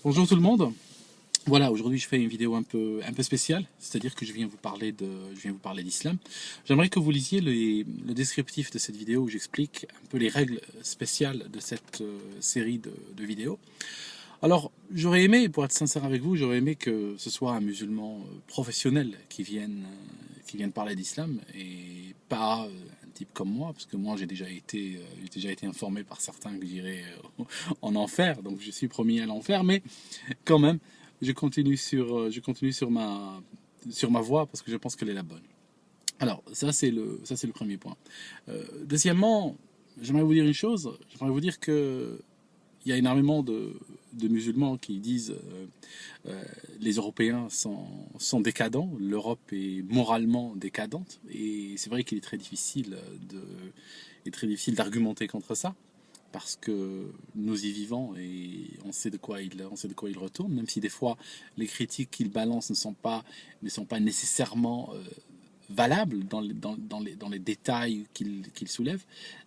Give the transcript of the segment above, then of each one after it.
Bonjour tout le monde. Voilà, aujourd'hui je fais une vidéo un peu spéciale, c'est-à-dire que je viens vous parler d'islam. J'aimerais que vous lisiez le descriptif de cette vidéo où j'explique un peu les règles spéciales de cette série de vidéos. Alors, j'aurais aimé, pour être sincère avec vous, j'aurais aimé que ce soit un musulman professionnel qui vienne parler d'islam et pas un type comme moi, parce que moi j'ai déjà été informé par certains que j'irais en enfer, donc je suis promis à l'enfer, mais quand même, je continue sur ma voie parce que je pense qu'elle est la bonne. Alors, ça c'est le premier point. Deuxièmement, j'aimerais vous dire une chose. J'aimerais vous dire que il y a énormément de musulmans qui disent les Européens sont décadents, l'Europe est moralement décadente, et c'est vrai qu'il est très difficile d'argumenter contre ça, parce que nous y vivons et on sait de quoi il retourne, même si des fois les critiques qu'il balance ne sont pas nécessairement valables dans les détails qu'il soulève.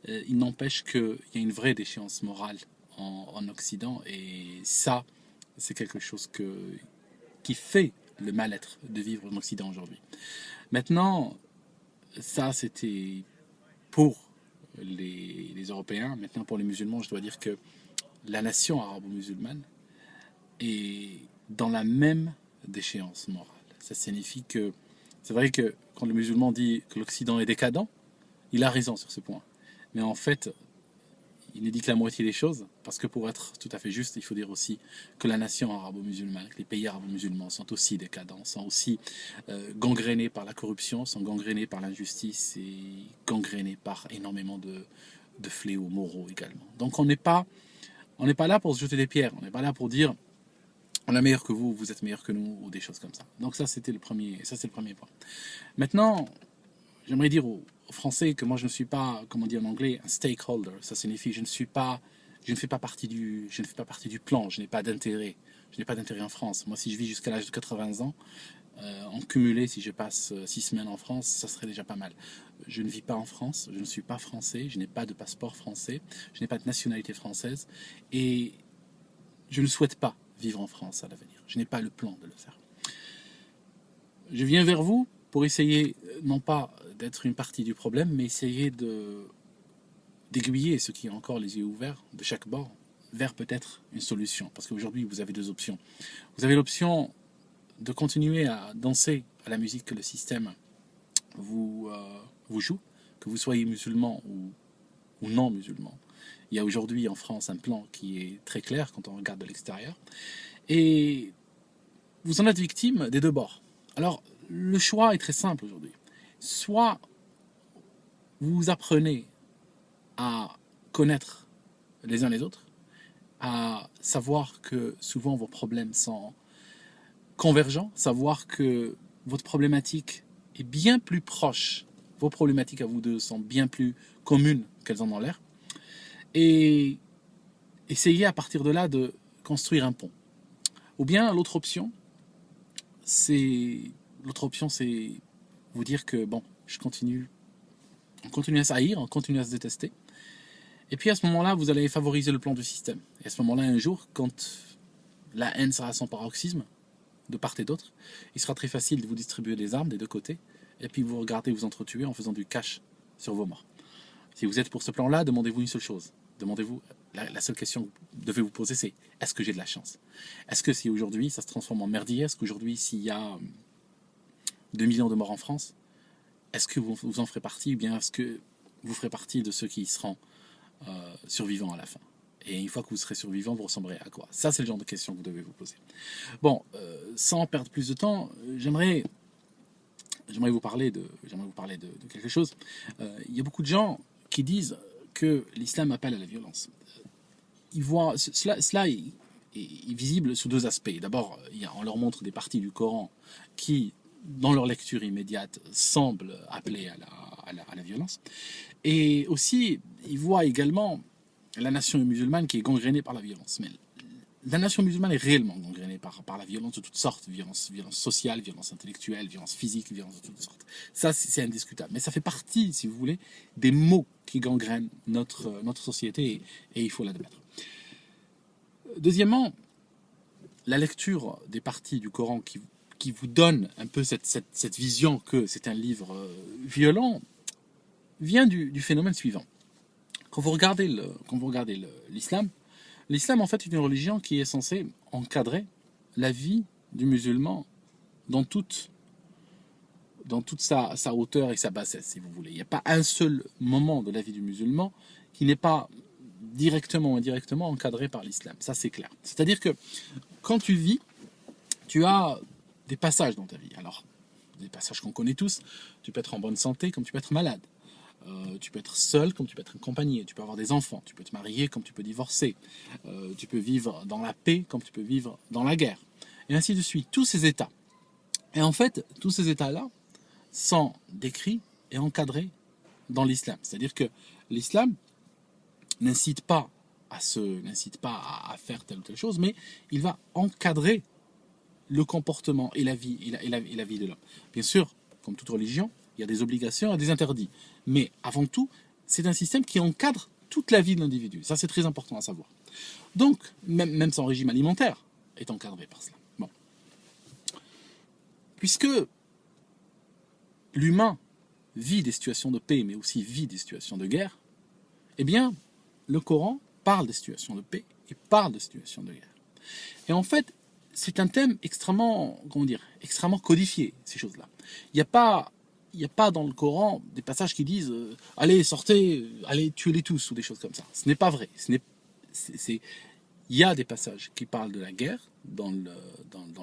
Il n'empêche qu'il y a une vraie déchéance morale en Occident, et ça, c'est quelque chose qui fait le mal-être de vivre en Occident aujourd'hui. Maintenant, ça c'était pour les Européens. Maintenant, pour les musulmans, je dois dire que la nation arabo-musulmane est dans la même déchéance morale. Ça signifie que c'est vrai que quand le musulman dit que l'Occident est décadent, il a raison sur ce point. Mais en fait, il ne dit que la moitié des choses, parce que pour être tout à fait juste, il faut dire aussi que la nation arabo-musulmane, que les pays arabo-musulmans sont aussi décadents, sont aussi gangrénés par la corruption, sont gangrénés par l'injustice et gangrénés par énormément de fléaux moraux également. Donc on n'est pas là pour se jeter des pierres, on n'est pas là pour dire on est meilleur que vous, vous êtes meilleur que nous, ou des choses comme ça. Donc ça c'est le premier point. Maintenant, j'aimerais dire aux Français que moi je ne suis pas, comme on dit en anglais, un stakeholder. Ça signifie que je ne fais pas partie du plan, je n'ai pas d'intérêt. Je n'ai pas d'intérêt en France. Moi, si je vis jusqu'à l'âge de 80 ans, en cumulé, si je passe 6 semaines en France, ça serait déjà pas mal. Je ne vis pas en France, je ne suis pas français, je n'ai pas de passeport français, je n'ai pas de nationalité française, et je ne souhaite pas vivre en France à l'avenir. Je n'ai pas le plan de le faire. Je viens vers vous pour essayer, non pas d'être une partie du problème, mais essayer d'aiguiller ceux qui ont encore les yeux ouverts de chaque bord vers peut-être une solution. Parce qu'aujourd'hui, vous avez deux options. Vous avez l'option de continuer à danser à la musique que le système vous joue, que vous soyez musulman ou non musulman. Il y a aujourd'hui en France un plan qui est très clair quand on regarde de l'extérieur. Et vous en êtes victime des deux bords. Alors, le choix est très simple aujourd'hui. Soit vous apprenez à connaître les uns les autres, à savoir que souvent vos problèmes sont convergents, savoir que votre problématique est bien plus proche, vos problématiques à vous deux sont bien plus communes qu'elles en ont l'air, et essayez à partir de là de construire un pont. Ou bien c'est l'autre option, c'est vous dire que bon, on continue à s'haïr, on continue à se détester. Et puis à ce moment-là, vous allez favoriser le plan du système. Et à ce moment-là, un jour, quand la haine sera à son paroxysme, de part et d'autre, il sera très facile de vous distribuer des armes des deux côtés, et puis vous regardez vous entretuer en faisant du cash sur vos morts. Si vous êtes pour ce plan-là, demandez-vous une seule chose. Demandez-vous, la seule question que vous devez vous poser, c'est est-ce que j'ai de la chance? Est-ce que si aujourd'hui ça se transforme en merdier, est-ce qu'aujourd'hui s'il y a 2 millions de morts en France, est-ce que vous en ferez partie, ou bien est-ce que vous ferez partie de ceux qui seront survivants à la fin? Et une fois que vous serez survivant, vous ressemblerez à quoi? Ça, c'est le genre de questions que vous devez vous poser. Bon, sans perdre plus de temps, j'aimerais vous parler de quelque chose. Il y a beaucoup de gens qui disent que l'islam appelle à la violence. Cela est visible sous deux aspects. D'abord, on leur montre des parties du Coran qui, dans leur lecture immédiate, semblent appeler à la violence. Et aussi, ils voient également la nation musulmane qui est gangrénée par la violence. Mais la nation musulmane est réellement gangrénée par la violence de toutes sortes, violence sociale, violence intellectuelle, violence physique, violence de toutes sortes. Ça, c'est indiscutable. Mais ça fait partie, si vous voulez, des maux qui gangrènent notre société, et il faut l'admettre. Deuxièmement, la lecture des parties du Coran qui vous donne un peu cette vision que c'est un livre violent vient du phénomène suivant. Quand vous regardez l'islam, l'islam en fait est une religion qui est censée encadrer la vie du musulman dans toute sa hauteur et sa bassesse, si vous voulez. Il n'y a pas un seul moment de la vie du musulman qui n'est pas directement ou indirectement encadré par l'islam. Ça, c'est clair. C'est-à-dire que quand tu vis, tu as des passages dans ta vie. Alors, des passages qu'on connaît tous. Tu peux être en bonne santé comme tu peux être malade. Tu peux être seul comme tu peux être accompagné. Tu peux avoir des enfants. Tu peux te marier comme tu peux divorcer. Tu peux vivre dans la paix comme tu peux vivre dans la guerre. Et ainsi de suite. Tous ces états. Et en fait, tous ces états-là sont décrits et encadrés dans l'islam. C'est-à-dire que l'islam n'incite pas à faire telle ou telle chose, mais il va encadrer le comportement et la vie de l'homme. Bien sûr, comme toute religion, il y a des obligations et des interdits. Mais avant tout, c'est un système qui encadre toute la vie de l'individu. Ça, c'est très important à savoir. Donc, même son régime alimentaire est encadré par cela. Bon. Puisque l'humain vit des situations de paix, mais aussi vit des situations de guerre, eh bien, le Coran parle des situations de paix et parle des situations de guerre. Et en fait, c'est un thème extrêmement codifié, ces choses-là. Il n'y a pas dans le Coran des passages qui disent allez, sortez, allez, tuez-les tous, ou des choses comme ça. Ce n'est pas vrai. Il y a des passages qui parlent de la guerre dans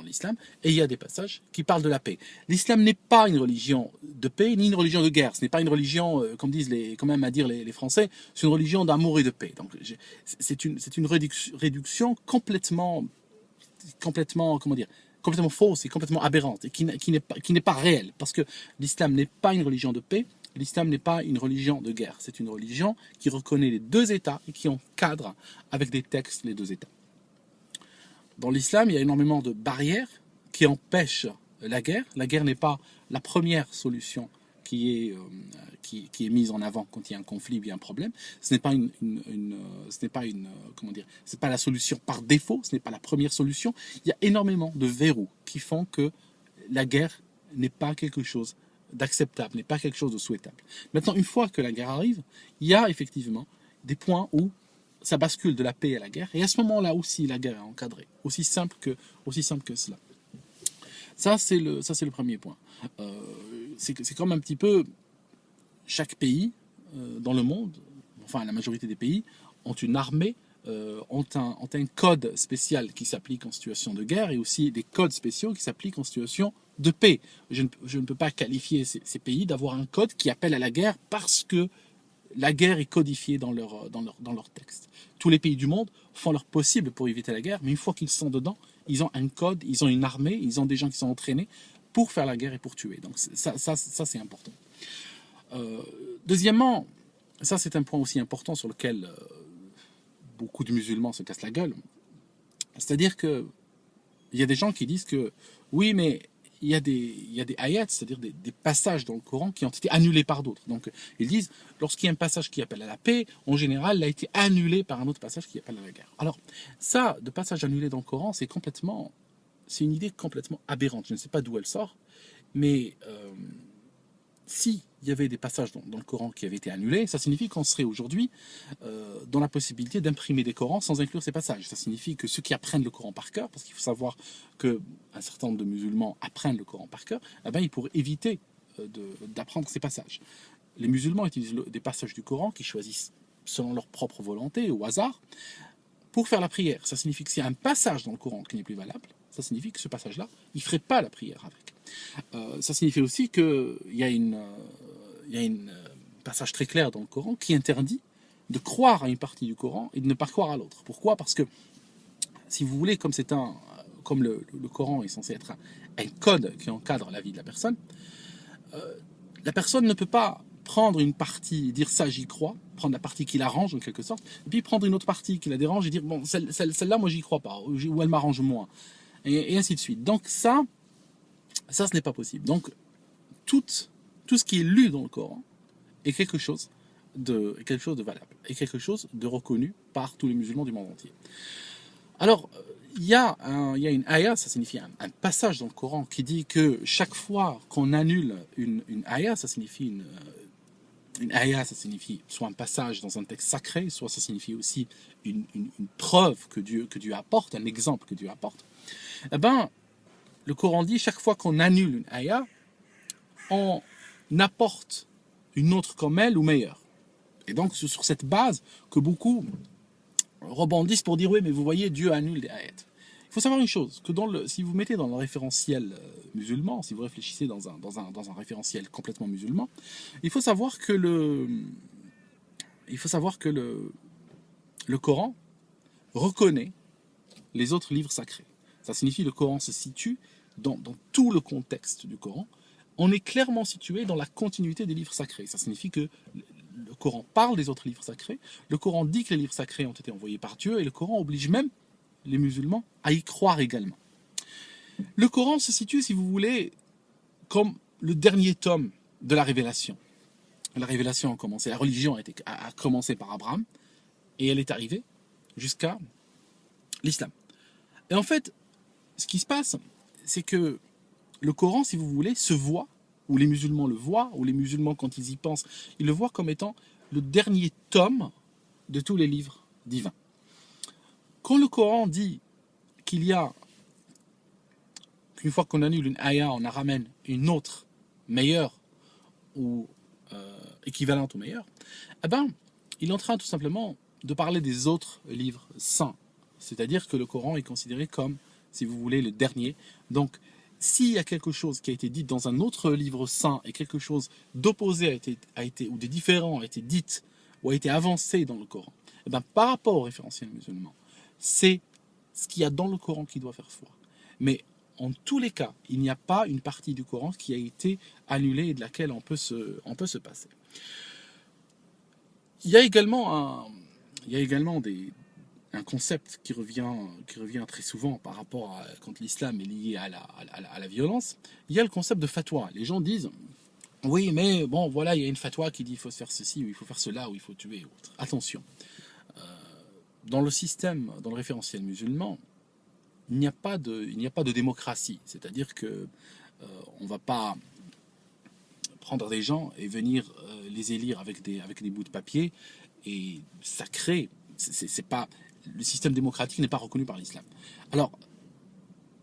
l'islam, et il y a des passages qui parlent de la paix. L'islam n'est pas une religion de paix, ni une religion de guerre. Ce n'est pas une religion, comme disent les Français, c'est une religion d'amour et de paix. Donc, c'est une réduction complètement fausse et complètement aberrante, et qui n'est pas réelle, parce que l'islam n'est pas une religion de paix, l'islam n'est pas une religion de guerre, c'est une religion qui reconnaît les deux États et qui encadre avec des textes les deux États. Dans l'islam, il y a énormément de barrières qui empêchent la guerre. La guerre n'est pas la première solution qui est mise en avant quand il y a un conflit ou il y a un problème. Ce n'est pas c'est pas la solution par défaut, ce n'est pas la première solution. Il y a énormément de verrous qui font que la guerre n'est pas quelque chose d'acceptable, n'est pas quelque chose de souhaitable. Maintenant, une fois que la guerre arrive, il y a effectivement des points où ça bascule de la paix à la guerre, et à ce moment-là aussi la guerre est encadrée, aussi simple que cela. Ça c'est le premier point. C'est comme un petit peu chaque pays dans le monde, enfin la majorité des pays, ont une armée, ont un code spécial qui s'applique en situation de guerre, et aussi des codes spéciaux qui s'appliquent en situation de paix. Je ne peux pas qualifier ces pays d'avoir un code qui appelle à la guerre parce que la guerre est codifiée dans leur texte. Tous les pays du monde font leur possible pour éviter la guerre, mais une fois qu'ils sont dedans, ils ont un code, ils ont une armée, ils ont des gens qui sont entraînés pour faire la guerre et pour tuer. Donc ça c'est important. Deuxièmement, ça c'est un point aussi important sur lequel beaucoup de musulmans se cassent la gueule. C'est-à-dire que il y a des gens qui disent que oui, mais il y a des ayats, c'est-à-dire des passages dans le Coran qui ont été annulés par d'autres. Donc ils disent, lorsqu'il y a un passage qui appelle à la paix, en général, il a été annulé par un autre passage qui appelle à la guerre. Alors ça, de passage annulé dans le Coran, c'est une idée complètement aberrante. Je ne sais pas d'où elle sort, mais si il y avait des passages dans le Coran qui avaient été annulés, ça signifie qu'on serait aujourd'hui dans la possibilité d'imprimer des Corans sans inclure ces passages. Ça signifie que ceux qui apprennent le Coran par cœur, parce qu'il faut savoir qu'un certain nombre de musulmans apprennent le Coran par cœur, eh ben, ils pourraient éviter d'apprendre ces passages. Les musulmans utilisent des passages du Coran qu'ils choisissent selon leur propre volonté, au hasard, pour faire la prière. Ça signifie que s'il y a un passage dans le Coran qui n'est plus valable, ça signifie que ce passage-là, il ne ferait pas la prière avec. Ça signifie aussi qu'il y a un passage très clair dans le Coran qui interdit de croire à une partie du Coran et de ne pas croire à l'autre. Pourquoi ? Parce que, si vous voulez, comme le Coran est censé être un code qui encadre la vie de la personne ne peut pas prendre une partie et dire ça j'y crois, prendre la partie qui l'arrange en quelque sorte, et puis prendre une autre partie qui la dérange et dire bon, celle-là moi j'y crois pas, ou elle m'arrange moins, et ainsi de suite. Donc ça ce n'est pas possible. Donc tout ce qui est lu dans le Coran est quelque chose de valable, et quelque chose de reconnu par tous les musulmans du monde entier. Alors, il y a une ayah, ça signifie un passage dans le Coran qui dit que chaque fois qu'on annule une ayah, ça signifie une ayah, ça signifie soit un passage dans un texte sacré, soit ça signifie aussi une preuve que Dieu apporte, un exemple que Dieu apporte. Eh ben, le Coran dit chaque fois qu'on annule une ayah, on apporte une autre comme elle ou meilleure. Et donc, c'est sur cette base que beaucoup rebondissent pour dire oui, mais vous voyez, Dieu annule des ayats. Il faut savoir une chose, que si vous mettez dans le référentiel musulman, si vous réfléchissez dans un référentiel complètement musulman, il faut savoir que le Coran reconnaît les autres livres sacrés. Ça signifie que le Coran se situe dans tout le contexte du Coran. On est clairement situé dans la continuité des livres sacrés. Ça signifie que le Coran parle des autres livres sacrés, le Coran dit que les livres sacrés ont été envoyés par Dieu, et le Coran oblige même les musulmans à y croire également. Le Coran se situe, si vous voulez, comme le dernier tome de la révélation. La révélation a commencé, la religion a commencé par Abraham, et elle est arrivée jusqu'à l'islam. Et en fait, ce qui se passe, c'est que le Coran, si vous voulez, se voit, ou les musulmans le voient, ou les musulmans, quand ils y pensent, ils le voient comme étant le dernier tome de tous les livres divins. Quand le Coran dit qu'il y a, qu'une fois qu'on annule une ayah, on en ramène une autre, meilleure, ou équivalente ou meilleure, eh ben, il est en train tout simplement de parler des autres livres saints. C'est-à-dire que le Coran est considéré comme, si vous voulez, le dernier. Donc, s'il y a quelque chose qui a été dit dans un autre livre saint et quelque chose d'opposé a été ou de différent a été dit ou a été avancé dans le Coran, eh ben, par rapport au référentiel musulman, c'est ce qu'il y a dans le Coran qui doit faire foi. Mais en tous les cas, il n'y a pas une partie du Coran qui a été annulée et de laquelle on peut se passer. Il y a également un concept qui revient très souvent par rapport à quand l'islam est lié à la violence. Il y a le concept de fatwa. Les gens disent oui, mais bon, voilà, il y a une fatwa qui dit il faut faire ceci, ou il faut faire cela, ou il faut tuer, ou autre. Attention, dans le système, dans le référentiel musulman, il n'y a pas de démocratie. C'est-à-dire que on ne va pas prendre des gens et venir les élire avec des bouts de papier, et ça crée, c'est pas, le système démocratique n'est pas reconnu par l'islam. Alors,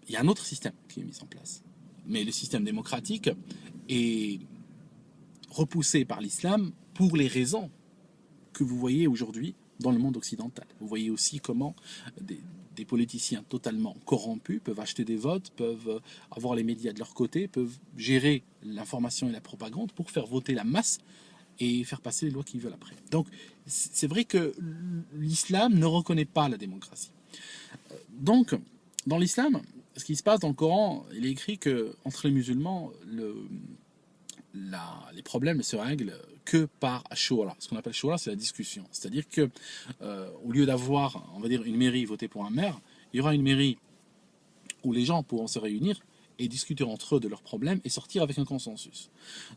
il y a un autre système qui est mis en place, mais le système démocratique est repoussé par l'islam pour les raisons que vous voyez aujourd'hui dans le monde occidental. Vous voyez aussi comment des politiciens totalement corrompus peuvent acheter des votes, peuvent avoir les médias de leur côté, peuvent gérer l'information et la propagande pour faire voter la masse et faire passer les lois qu'ils veulent après. Donc, c'est vrai que l'islam ne reconnaît pas la démocratie. Donc, dans l'islam, ce qui se passe dans le Coran, il est écrit qu'entre les musulmans, les problèmes ne se règlent que par shura. Ce qu'on appelle shura, c'est la discussion. C'est-à-dire que au lieu d'avoir, on va dire, une mairie votée pour un maire, il y aura une mairie où les gens pourront se réunir et discuter entre eux de leurs problèmes et sortir avec un consensus.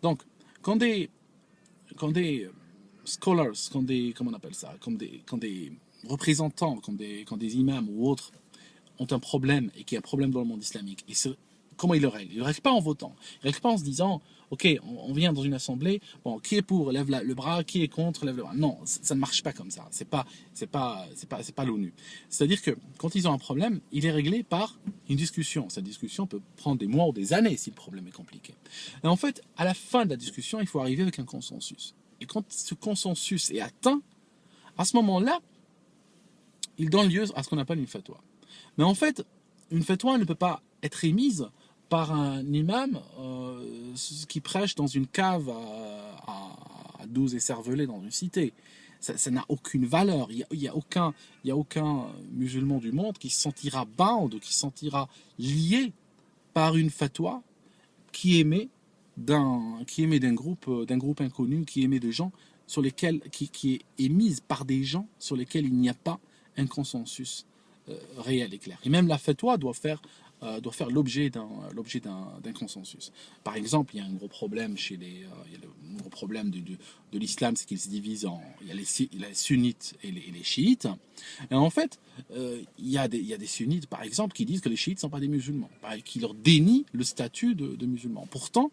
Donc, quand des scholars, comment on appelle ça, quand des représentants, quand des imams ou autres ont un problème et qu'il y a un problème dans le monde islamique, et comment ils le règlent? Ils ne le règlent pas en votant. Ils ne règlent pas en se disant ok, on vient dans une assemblée, bon, qui est pour, lève le bras, qui est contre, lève le bras. Non, ça ne marche pas comme ça. C'est pas l'ONU. C'est-à-dire que quand ils ont un problème, il est réglé par une discussion. Cette discussion peut prendre des mois ou des années si le problème est compliqué. Et en fait, à la fin de la discussion, il faut arriver avec un consensus. Et quand ce consensus est atteint, à ce moment-là, il donne lieu à ce qu'on appelle une fatwa. Mais en fait, une fatwa ne peut pas être émise par un imam qui prêche dans une cave à 12 écervelés dans une cité. Ça n'a aucune valeur. Il y a aucun musulman du monde qui se sentira bound, qui se sentira lié par une fatwa qui émet d'un groupe inconnu, qui émet de gens sur lesquels qui est émise par des gens sur lesquels il n'y a pas un consensus réel et clair. Et même la fatwa doit faire doit faire l'objet d'un consensus. Par exemple, il y a un gros problème il y a le gros problème de l'islam, c'est qu'il se divise il y a les sunnites et les chiites. Et en fait, il y a des sunnites, par exemple, qui disent que les chiites ne sont pas des musulmans, qui leur dénient le statut de musulmans. Pourtant,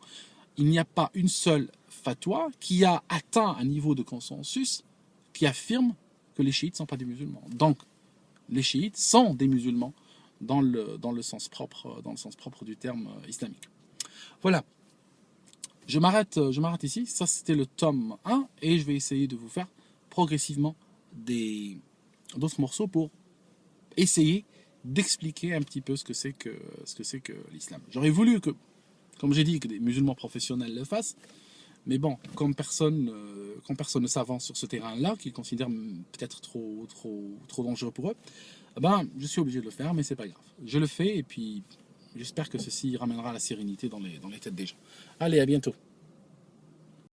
il n'y a pas une seule fatwa qui a atteint un niveau de consensus qui affirme que les chiites ne sont pas des musulmans. Donc, les chiites sont des musulmans dans le sens propre du terme islamique. Voilà, je m'arrête ici. Ça, c'était le tome 1 et je vais essayer de vous faire progressivement d'autres morceaux pour essayer d'expliquer un petit peu ce que c'est que l'islam. J'aurais voulu que, comme j'ai dit, que des musulmans professionnels le fassent, mais bon, comme personne ne s'avance sur ce terrain-là, qu'ils considèrent peut-être trop dangereux pour eux, ben, je suis obligé de le faire, mais c'est pas grave. Je le fais et puis j'espère que ceci ramènera la sérénité dans les têtes des gens. Allez, à bientôt.